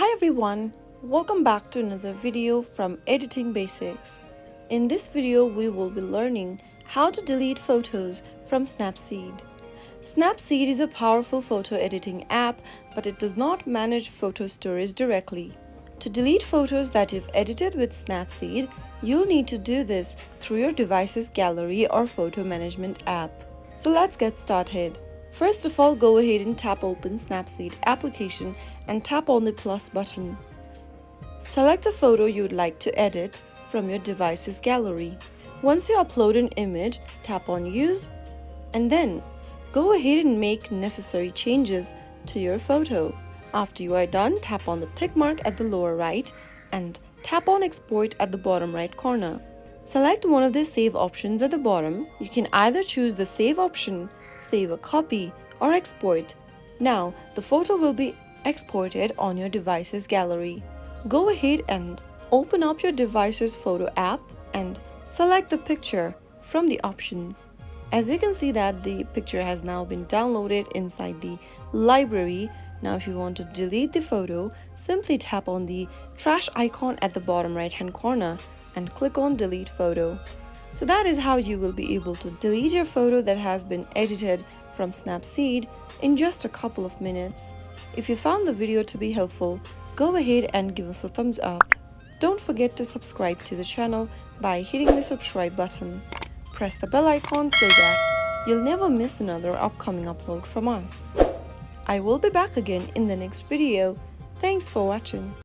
Hi everyone, welcome back to another video from Editing Basics. In this video, we will be learning how to delete photos from Snapseed. Snapseed is a powerful photo editing app, but it does not manage photo storage directly. To delete photos that you've edited with Snapseed, you'll need to do this through your device's gallery or photo management app. So let's get started. First of all, go ahead and tap open Snapseed application and tap on the plus button. Select a photo you'd like to edit from your device's gallery. Once you upload an image, tap on Use and then go ahead and make necessary changes to your photo. After you are done, tap on the tick mark at the lower right and tap on Export at the bottom right corner. Select one of the save options at the bottom. You can either choose the save option, save a copy, or export. Now, the photo will be exported on your device's gallery. Go ahead and open up your device's photo app and select the picture from the options. As you can see that the picture has now been downloaded inside the library. Now if you want to delete the photo, simply tap on the trash icon at the bottom right hand corner and click on delete photo. So that is how you will be able to delete your photo that has been edited from Snapseed in just a couple of minutes. If you found the video to be helpful, go ahead and give us a thumbs up. Don't forget to subscribe to the channel by hitting the subscribe button. Press the bell icon so that you'll never miss another upcoming upload from us. I will be back again in the next video. Thanks for watching.